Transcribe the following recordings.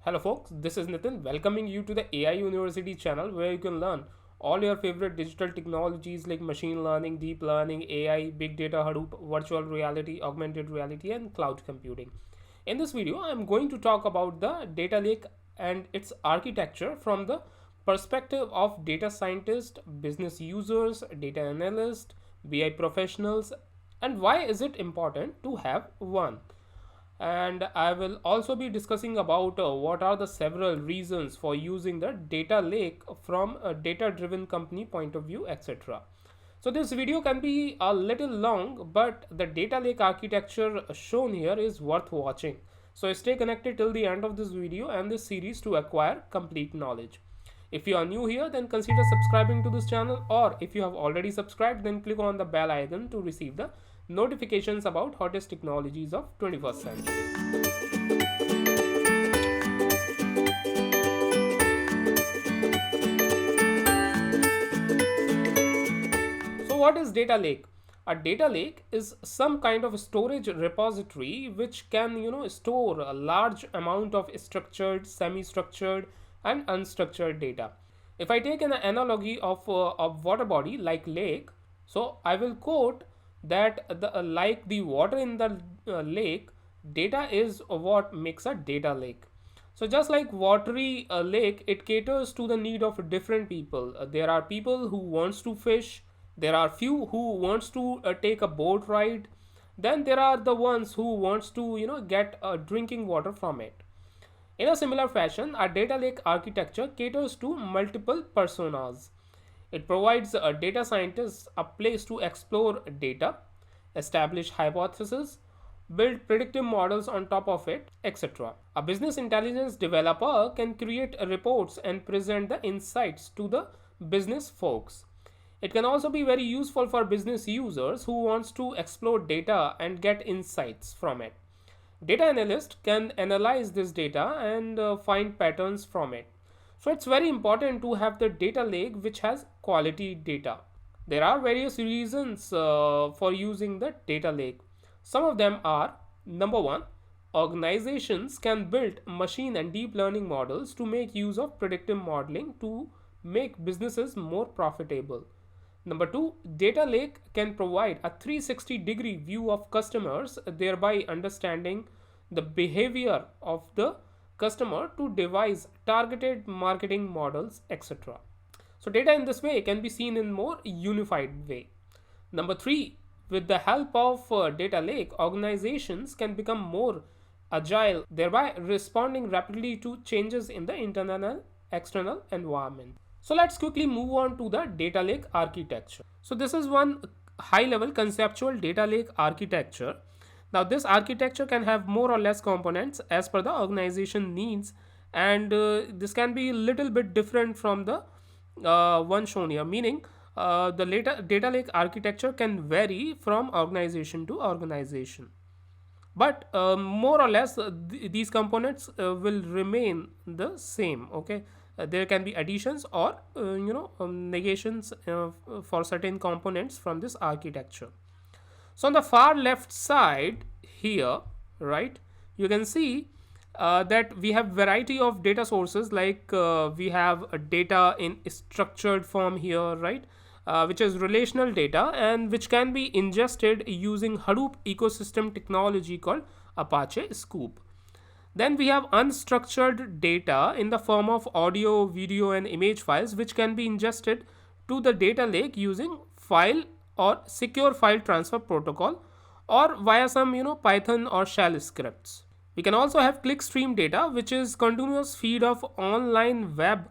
Hello folks, this is Nitin welcoming you to the AI University channel where you can learn all your favorite digital technologies like machine learning, deep learning, AI, big data, Hadoop, virtual reality, augmented reality and cloud computing. In this video, I am going to talk about the data lake and its architecture from the perspective of data scientists, business users, data analysts, BI professionals, and why is it important to have one. And I will also be discussing about what are the several reasons for using the data lake from a data driven company point of view, etc. So this video can be a little long, but the data lake architecture shown here is worth watching. So stay connected till the end of this video and this series to acquire complete knowledge. If you are new here, then consider subscribing to this channel, or if you have already subscribed, then click on the bell icon to receive the notifications about hottest technologies of 21st century. So what is data lake? A data lake is some kind of storage repository which can store a large amount of structured, semi-structured and unstructured data. If I take an analogy of a water body like lake, so I will quote that like the water in the lake, data is what makes a data lake. So just like watery lake, it caters to the need of different people. There are people who wants to fish, there are few who wants to take a boat ride, then there are the ones who wants to get drinking water from it. In a similar fashion, a data lake architecture caters to multiple personas. It provides data scientists a place to explore data, establish hypotheses, build predictive models on top of it, etc. A business intelligence developer can create reports and present the insights to the business folks. It can also be very useful for business users who wants to explore data and get insights from it. Data analyst can analyze this data and find patterns from it. So it's very important to have the data lake which has quality data. There are various reasons for using the data lake. Some of them are: number one, organizations can build machine and deep learning models to make use of predictive modeling to make businesses more profitable. Number two, data lake can provide a 360-degree view of customers, thereby understanding the behavior of the customer to devise targeted marketing models, etc. So data in this way can be seen in more unified way. Number three, with the help of data lake, organizations can become more agile, thereby responding rapidly to changes in the internal and external environment. So let's quickly move on to the data lake architecture. So this is one high level conceptual data lake architecture. Now this architecture can have more or less components as per the organization needs, and this can be a little bit different from the one shown here, meaning the data lake architecture can vary from organization to organization, but more or less these components will remain the same. Okay, there can be additions or negations for certain components from this architecture. So on the far left side here, right, you can see that we have variety of data sources, like we have a data in structured form here, right, which is relational data and which can be ingested using Hadoop ecosystem technology called Apache Scoop. Then we have unstructured data in the form of audio, video and image files, which can be ingested to the data lake using file or secure file transfer protocol or via some Python or shell scripts. We can also have clickstream data, which is continuous feed of online web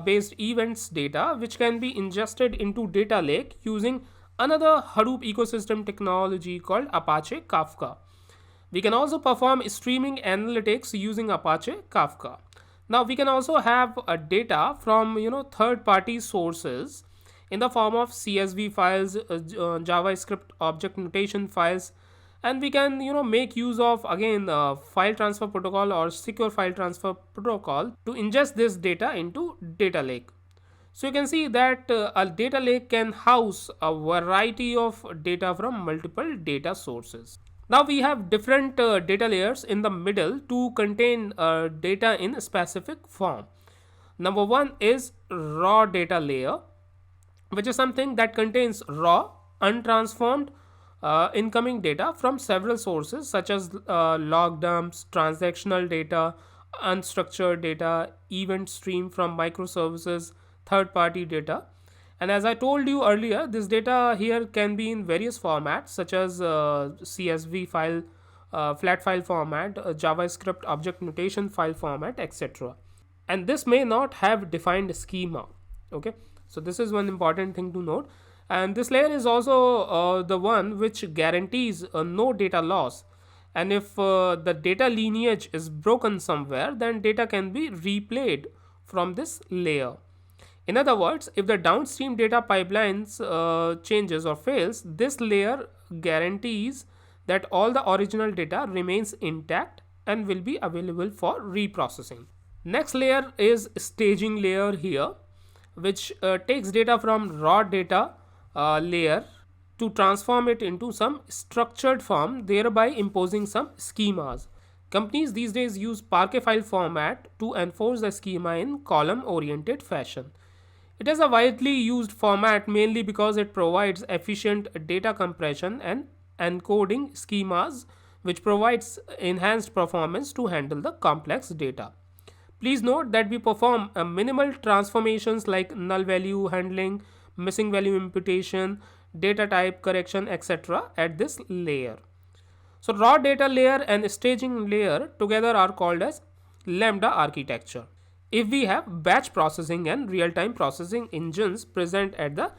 based events data, which can be ingested into data lake using another Hadoop ecosystem technology called Apache Kafka. We can also perform streaming analytics using Apache Kafka. Now we can also have data from third party sources in the form of CSV files, JavaScript object notation files, and we can make use of again file transfer protocol or secure file transfer protocol to ingest this data into data lake. So you can see that a data lake can house a variety of data from multiple data sources. Now we have different data layers in the middle to contain data in a specific form. Number one is raw data layer, which is something that contains raw, untransformed incoming data from several sources such as log dumps, transactional data, unstructured data, event stream from microservices, third party data. And as I told you earlier, this data here can be in various formats such as CSV file, flat file format, JavaScript object notation file format, etc. And this may not have defined schema. Okay, so this is one important thing to note. And this layer is also the one which guarantees no data loss. And if the data lineage is broken somewhere, then data can be replayed from this layer. In other words, if the downstream data pipelines changes or fails, this layer guarantees that all the original data remains intact and will be available for reprocessing. Next layer is staging layer here, which takes data from raw data layer to transform it into some structured form, thereby imposing some schemas. Companies these days use Parquet file format to enforce the schema in column oriented fashion. It is a widely used format mainly because it provides efficient data compression and encoding schemas, which provides enhanced performance to handle the complex data. Please note that we perform minimal transformations like null value handling, missing value imputation, data type correction, etc. at this layer. So raw data layer and staging layer together are called as lambda architecture. If we have batch processing and real-time processing engines present at the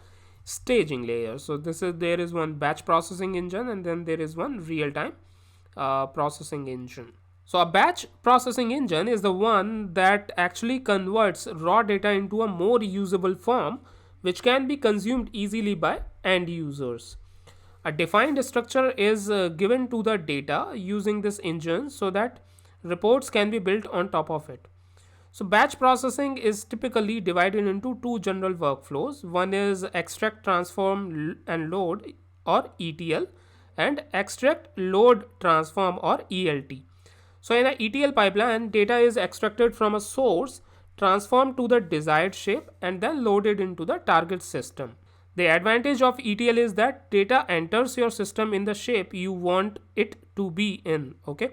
staging layer, so there is one batch processing engine and then there is one real-time processing engine. So a batch processing engine is the one that actually converts raw data into a more usable form which can be consumed easily by end users. A defined structure is given to the data using this engine so that reports can be built on top of it. So batch processing is typically divided into two general workflows. One is extract, transform and load or ETL, and extract, load, transform or ELT. So in an ETL pipeline, data is extracted from a source, transformed to the desired shape and then loaded into the target system. The advantage of ETL is that data enters your system in the shape you want it to be in, okay,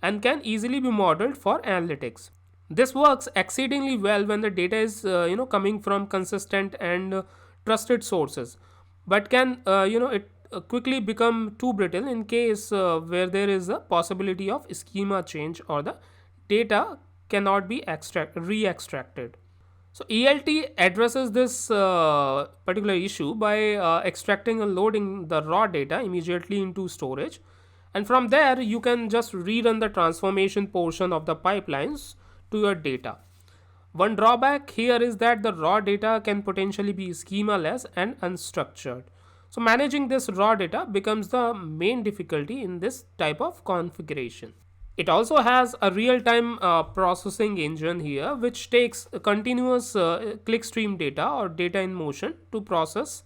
and can easily be modeled for analytics. This works exceedingly well when the data is coming from consistent and trusted sources, but can it quickly become too brittle in case where there is a possibility of schema change or the data cannot be re-extracted. So ELT addresses this particular issue by extracting and loading the raw data immediately into storage, and from there you can just rerun the transformation portion of the pipelines to your data. One drawback here is that the raw data can potentially be schemaless and unstructured. So managing this raw data becomes the main difficulty in this type of configuration. It also has a real-time processing engine here, which takes a continuous clickstream data or data in motion to process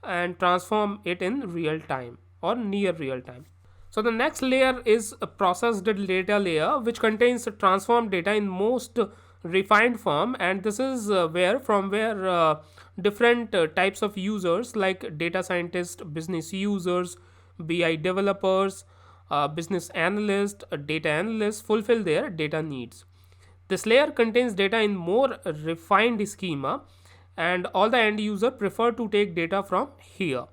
and transform it in real time or near real time. So the next layer is a processed data layer, which contains transformed data in most refined form, and this is where different types of users like data scientists, business users, BI developers, business analysts, data analysts fulfill their data needs. This layer contains data in more refined schema, and all the end user prefer to take data from here.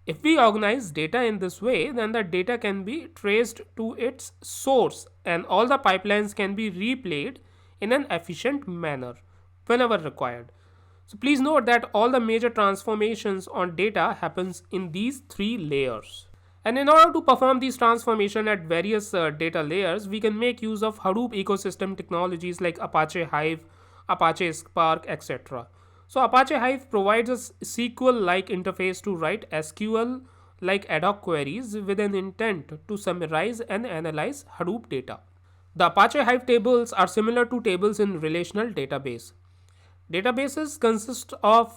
If we organize data in this way, then the data can be traced to its source and all the pipelines can be replayed in an efficient manner whenever required. So please note that all the major transformations on data happens in these three layers. And in order to perform these transformation at various data layers, we can make use of Hadoop ecosystem technologies like Apache Hive, Apache Spark, etc. So Apache Hive provides a SQL-like interface to write SQL-like ad hoc queries with an intent to summarize and analyze Hadoop data. The Apache Hive tables are similar to tables in relational database. Databases consist of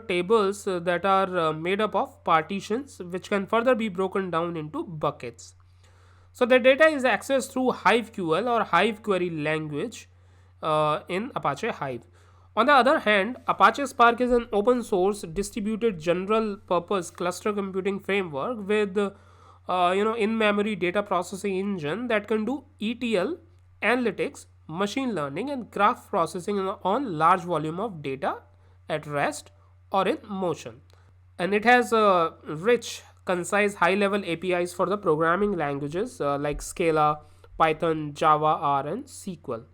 tables that are made up of partitions which can further be broken down into buckets. So the data is accessed through HiveQL or Hive query language in Apache Hive. On the other hand, Apache Spark is an open source distributed general purpose cluster computing framework with in-memory data processing engine that can do ETL, analytics, machine learning, and graph processing on large volume of data at rest or in motion. And it has rich, concise, high-level APIs for the programming languages like Scala, Python, Java, R, and SQL.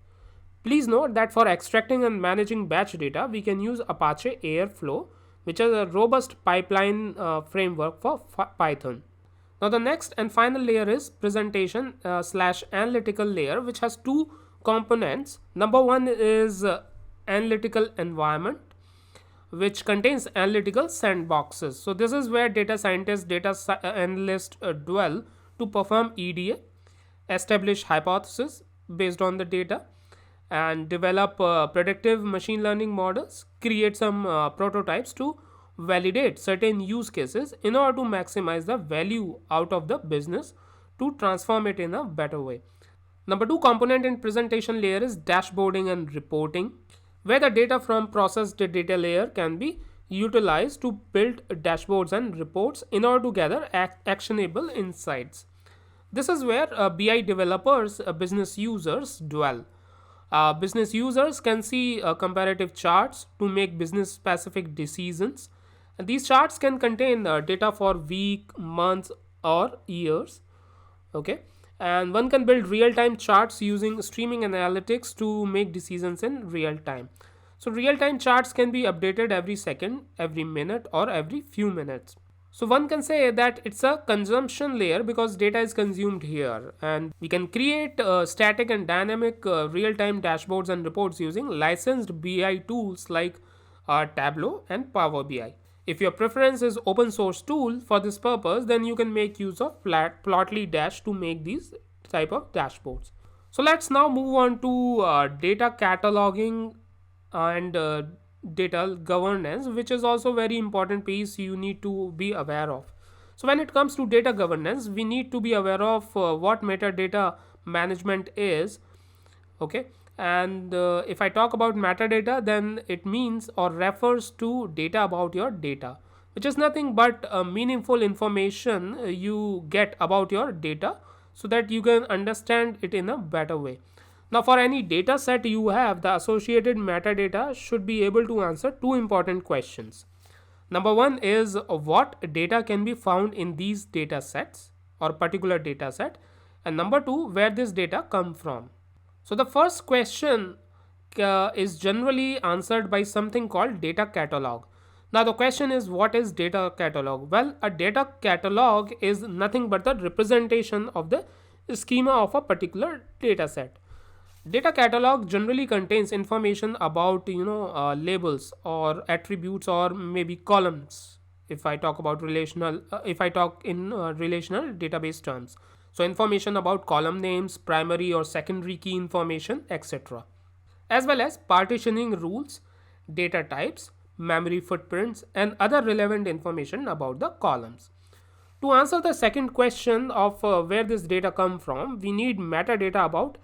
Please note that for extracting and managing batch data, we can use Apache Airflow, which is a robust pipeline framework for Python. Now the next and final layer is presentation slash analytical layer, which has two components. Number one is analytical environment, which contains analytical sandboxes. So this is where data scientists, analysts dwell to perform EDA, establish hypotheses based on the data, and develop predictive machine learning models, create some prototypes to validate certain use cases in order to maximize the value out of the business to transform it in a better way. Number two component in presentation layer is dashboarding and reporting, where the data from processed data layer can be utilized to build dashboards and reports in order to gather actionable insights. This is where BI developers, business users dwell. Business users can see comparative charts to make business specific decisions. And these charts can contain data for week, months, or years. Okay, and one can build real-time charts using streaming analytics to make decisions in real time. So real-time charts can be updated every second, every minute, or every few minutes. So one can say that it's a consumption layer because data is consumed here, and we can create static and dynamic real-time dashboards and reports using licensed BI tools like Tableau and Power BI. If your preference is open source tool for this purpose, then you can make use of Plotly Dash to make these type of dashboards. So let's now move on to data cataloging and data governance, which is also very important piece you need to be aware of. So when it comes to data governance, we need to be aware of what metadata management is. Okay, and if I talk about metadata, then it means or refers to data about your data, which is nothing but meaningful information you get about your data so that you can understand it in a better way. Now for any data set you have, the associated metadata should be able to answer two important questions. Number one is what data can be found in these data sets or particular data set, and number two, where this data come from. So the first question is generally answered by something called data catalog. Now the question is, what is data catalog? Well, a data catalog is nothing but the representation of the schema of a particular data set. Data catalog generally contains information about labels or attributes or maybe columns. If I talk about relational, if I talk in relational database terms, so information about column names, primary or secondary key information, etc., as well as partitioning rules, data types, memory footprints, and other relevant information about the columns. To answer the second question of where this data come from, we need metadata about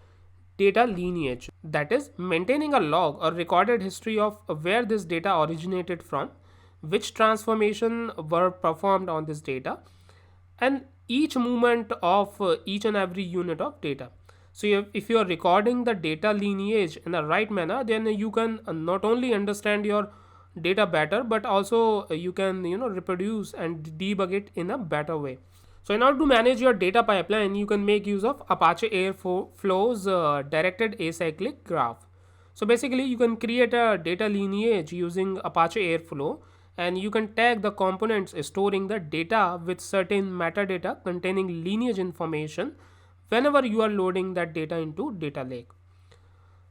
data lineage, that is maintaining a log or recorded history of where this data originated from, which transformation were performed on this data, and each movement of each and every unit of data. So if you are recording the data lineage in the right manner, then you can not only understand your data better, but also you can reproduce and debug it in a better way. So in order to manage your data pipeline, you can make use of Apache Airflow's directed acyclic graph. So basically you can create a data lineage using Apache Airflow, and you can tag the components storing the data with certain metadata containing lineage information whenever you are loading that data into data lake.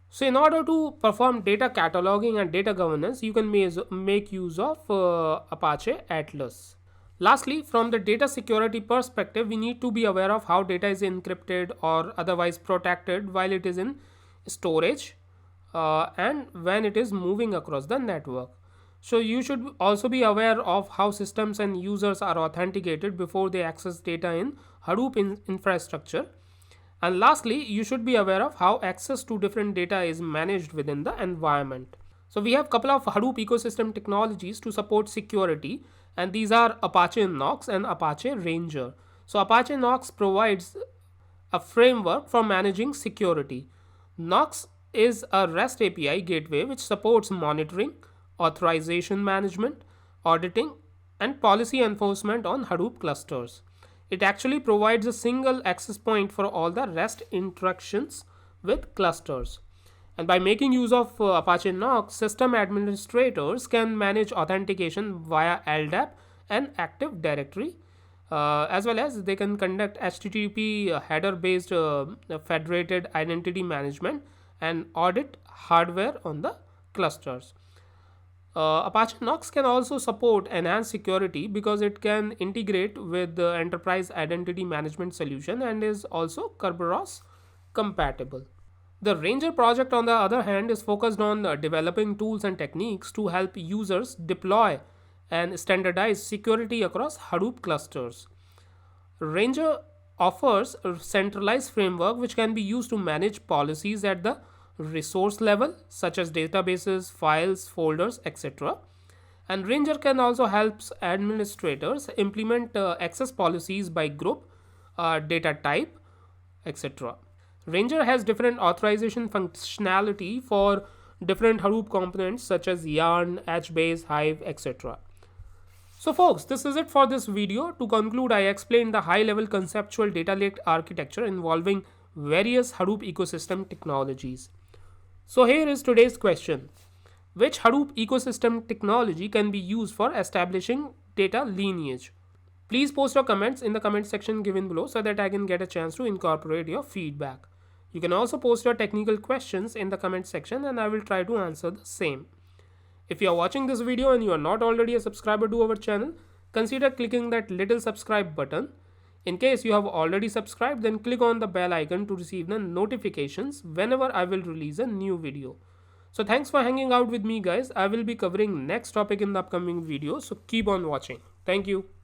So in order to perform data cataloging and data governance, you can make use of Apache Atlas. Lastly, from the data security perspective, we need to be aware of how data is encrypted or otherwise protected while it is in storage and when it is moving across the network. So you should also be aware of how systems and users are authenticated before they access data in Hadoop infrastructure. And lastly, you should be aware of how access to different data is managed within the environment. So we have a couple of Hadoop ecosystem technologies to support security, and these are Apache Knox and Apache Ranger. So Apache Knox provides a framework for managing security. Knox is a REST API gateway which supports monitoring, authorization management, auditing, and policy enforcement on Hadoop clusters. It actually provides a single access point for all the REST interactions with clusters. And by making use of Apache Knox, system administrators can manage authentication via LDAP and Active Directory, as well as they can conduct HTTP header based federated identity management and audit hardware on the clusters. Apache Knox can also support enhanced security because it can integrate with the enterprise identity management solution and is also Kerberos compatible. The Ranger project, on the other hand, is focused on developing tools and techniques to help users deploy and standardize security across Hadoop clusters. Ranger offers a centralized framework which can be used to manage policies at the resource level, such as databases, files, folders, etc. And Ranger can also help administrators implement access policies by group, data type, etc. Ranger has different authorization functionality for different Hadoop components such as Yarn, HBase, Hive, etc. So folks, this is it for this video. To conclude, I explained the high level conceptual data lake architecture involving various Hadoop ecosystem technologies. So here is today's question. Which Hadoop ecosystem technology can be used for establishing data lineage? Please post your comments in the comment section given below so that I can get a chance to incorporate your feedback. You can also post your technical questions in the comment section and I will try to answer the same. If you are watching this video and you are not already a subscriber to our channel, consider clicking that little subscribe button. In case you have already subscribed, then click on the bell icon to receive the notifications whenever I will release a new video. So thanks for hanging out with me guys. I will be covering next topic in the upcoming video, so keep on watching. Thank you.